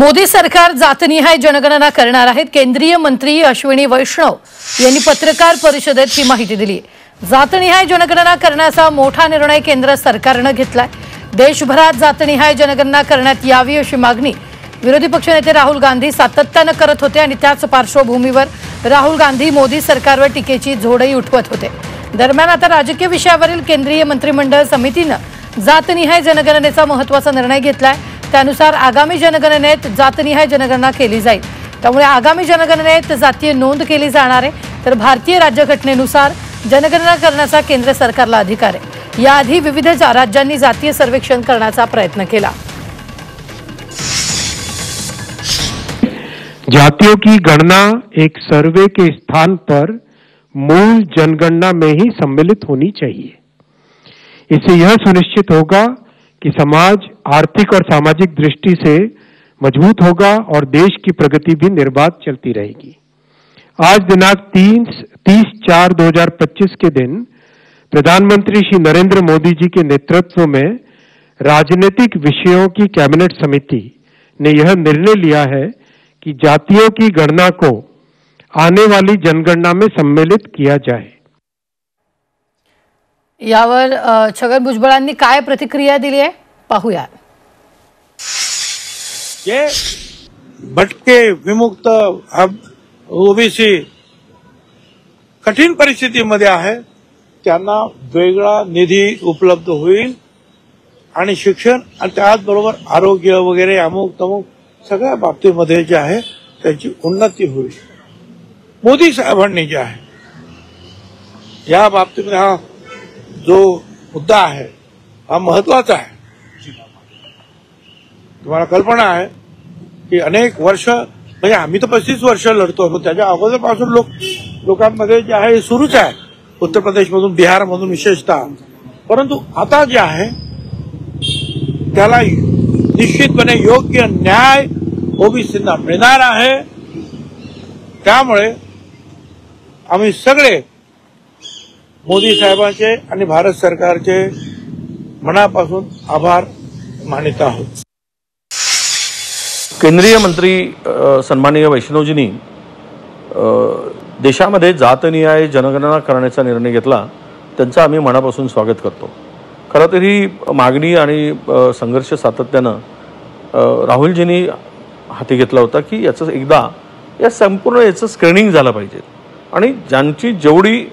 मोदी सरकार जातनिहाय जनगणना करणार आहे। केंद्रीय मंत्री अश्विनी वैष्णव यांनी पत्रकार परिषदेत ही माहिती दिली। जातनिहाय जनगणना करण्याचा मोठा निर्णय केंद्र सरकारने घेतलाय। देशभरात जातनिहाय जनगणना करण्यात यावी अशी मागणी विरोधी पक्षनेते राहुल गांधी सातत्याने करत होते आणि त्याच पार्श्वभूमीवर राहुल गांधी मोदी सरकारवर टीकेची झोडही उठवत होते। दरम्यान आता राजकीय विषयावरील केंद्रीय मंत्रिमंडळ समितीने जातनिहाय जनगणनेचा महत्त्वाचा निर्णय घेतलाय। त्यानुसार आगामी जनगणनेत जातनिहाय जनगणना केली जाईल। त्यामुळे आगामी जनगणनेत जातीय नोंद केली जाणार आहे। तर भारतीय राज्यघटनेनुसार जनगणना करण्याचा केंद्र सरकारला अधिकार आहे। याआधी विविध राज्यांनी जातीय सर्वेक्षण करण्याचा प्रयत्न केला। जातियों की गणना एक सर्वे के स्थान पर मूल जनगणना में ही सम्मिलित होनी चाहिए। इससे यह सुनिश्चित होगा कि समाज आर्थिक और सामाजिक दृष्टि से मजबूत होगा और देश की प्रगति भी निर्बाध चलती रहेगी। आज दिनांक 30/4/2025 के दिन प्रधानमंत्री श्री नरेंद्र मोदी जी के नेतृत्व में राजनीतिक विषयों की कैबिनेट समिति ने यह निर्णय लिया है कि जातियों की गणना को आने वाली जनगणना में सम्मिलित किया जाए। यावर छगन भुजबळांनी काय प्रतिक्रिया दिली आहे पाहूया। ये भटके विमुक्त ओबीसी कठीण परिस्थितीमध्ये आहे, त्यांना वेगळा निधी उपलब्ध होईल आणि शिक्षण आणि त्याचबरोबर आरोग्य वगैरे अमुक तमुक सगळ्या बाबतीमध्ये जे आहे त्याची उन्नती होईल। मोदी साहेबांनी जे आहे या बाबतीमध्ये हा जो मुद्दा आहे हा महत्वाचा आहे। तुम्हाला कल्पना आहे की अनेक वर्ष म्हणजे आम्ही तर 35 वर्ष लढतो, पण त्याच्या अगोदरपासून लोकांमध्ये जे आहे सुरूच आहे, उत्तर प्रदेशमधून बिहारमधून विशेषतः। परंतु आता जे आहे त्याला निश्चितपणे योग्य न्याय ओबीसींना मिळणार आहे। त्यामुळे आम्ही सगळे मोदी साहेबांचे आणि भारत सरकारचे मनापासून आभार मानित आहोत। केंद्रीय मंत्री सन्माननीय वैष्णवजींनी देशामध्ये जातनिहाय जनगणना करण्याचा निर्णय घेतला, त्यांचा आम्ही मनापासून स्वागत करतो। खरं तर ही मागणी आणि संघर्ष सातत्यानं राहुलजींनी हाती घेतला होता की याचं एकदा या संपूर्ण याचं स्क्रीनिंग झालं पाहिजे आणि ज्यांची जेवढी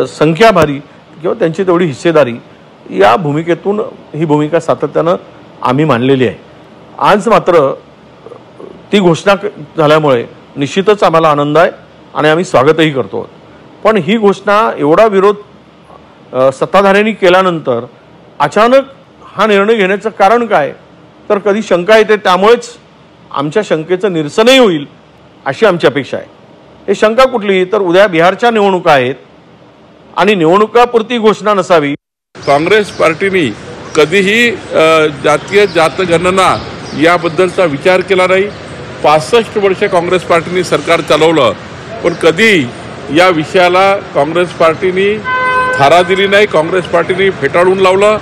संख्या भारी किंवा त्यांची तेवढी हिस्सेदारी या भूमिकेतून ही भूमिका सातत्यानं आम्ही मांडलेली आहे। आज मात्र ती घोषणा झाल्यामुळे निश्चितच आम्हाला आनंद आहे आणि आम्ही स्वागतही करतो। पण ही घोषणा एवढा विरोध सत्ताधाऱ्यांनी केल्यानंतर अचानक हा निर्णय घेण्याचं कारण काय, तर कधी शंका येते, त्यामुळेच आमच्या शंकेचं निरसनही होईल अशी आमची अपेक्षा आहे। हे शंका कुठली, तर उद्या बिहारच्या निवडणुका आहेत आणि निवडणुकापुरती घोषणा नसावी। काँग्रेस पार्टीने कधीही जातीय जातगणना याबद्दलचा विचार केला नाही। 65 वर्ष काँग्रेस पार्टीने सरकार चालवलं, पण कधी या विषयाला काँग्रेस पार्टीने थारा दिली नाही, काँग्रेस पार्टीने फेटाळून लावलं।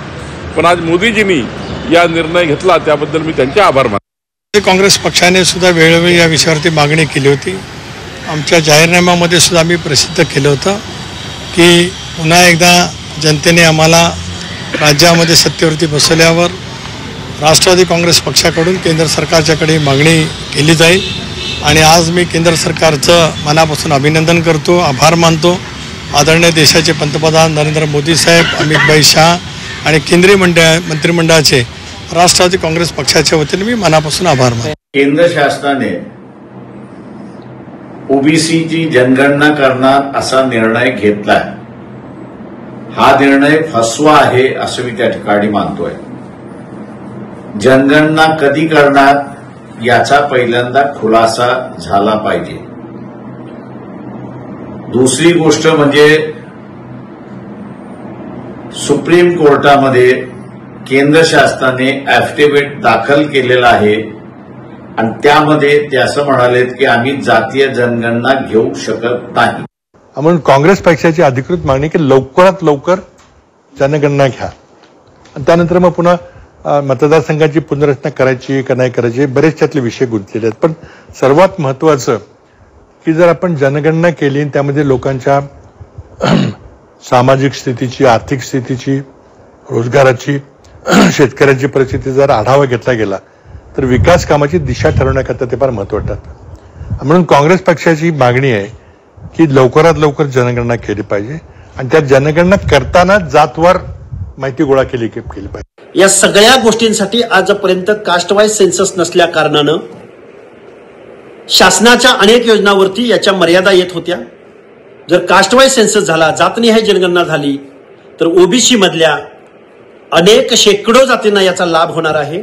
पण आज मोदीजींनी या निर्णय घेतला, त्याबद्दल मी त्यांचे आभार मानतो। काँग्रेस पक्षाने सुद्धा वेळोवेळी या विषयावरती मागणी केली होती। आमच्या जाहीरनाम्यामध्ये सुद्धा आम्ही प्रसिद्ध केलं होतं की पुन्हा एकदा जनतेने आम्हाला राज्यामध्ये सत्तेवरती बसवल्यावर राष्ट्रवादी काँग्रेस पक्षाकडून केंद्र सरकारच्याकडे मागणी केली जाईल आणि आज मी केंद्र सरकारचं मनापासून अभिनंदन करतो, आभार मानतो। आदरणीय देशाचे पंतप्रधान नरेंद्र मोदी साहेब, अमित भाई शाह आणि केंद्रीय मंत्रिमंडळाचे राष्ट्रवादी काँग्रेस पक्षाच्या वतीने मी मनापासून आभार मानतो। केंद्र शासनाने ओबीसीची जनगणना करणार असा निर्णय घेतलाय। हा निर्णय फसवा आहे असं मी त्या ठिकाणी मानतोय। जनगणना कधी करणार याचा पहिल्यांदा खुलासा झाला पाहिजे। दुसरी गोष्ट म्हणजे सुप्रीम कोर्टामध्ये केंद्र शासनाने ॲफिडेव्हिट दाखल केलेला आहे आणि त्यामध्ये ते असं म्हणालेत की आम्ही जातीय जनगणना घेऊ शकत नाही। म्हणून काँग्रेस पक्षाची अधिकृत मागणी की लवकरात लवकर जनगणना घ्या आणि त्यानंतर मग पुन्हा मतदारसंघाची पुनर्रचना करायची का नाही करायची, बरेच त्यातले विषय गुंतलेले आहेत. पण सर्वात महत्वाचं की जर आपण जनगणना केली आणि त्यामध्ये लोकांच्या सामाजिक स्थितीची, आर्थिक स्थितीची, रोजगाराची, शेतकऱ्यांची परिस्थिती जर आढावा घेतला गेला तर विकास कामाची दिशा ठरवण्याकरता ते फार महत्त्वाचं ठरतं. म्हणून काँग्रेस पक्षाची मागणी आहे की लवकरात लवकर जनगणना केली पाहिजे आणि त्या जनगणना करताना जातवार माहिती गोळा केली पाहिजे. या सगळ्या गोष्टींसाठी आजपर्यंत कास्टवाईज सेन्सस नसल्या कारणानं शासनाच्या अनेक योजनांवरती याच्या मर्यादा येत होत्या. जर कास्टवाईज सेन्सस झाला, जातनिहाय जनगणना झाली तर ओबीसी मधल्या अनेक शेकडो जातींना याचा लाभ होणार आहे.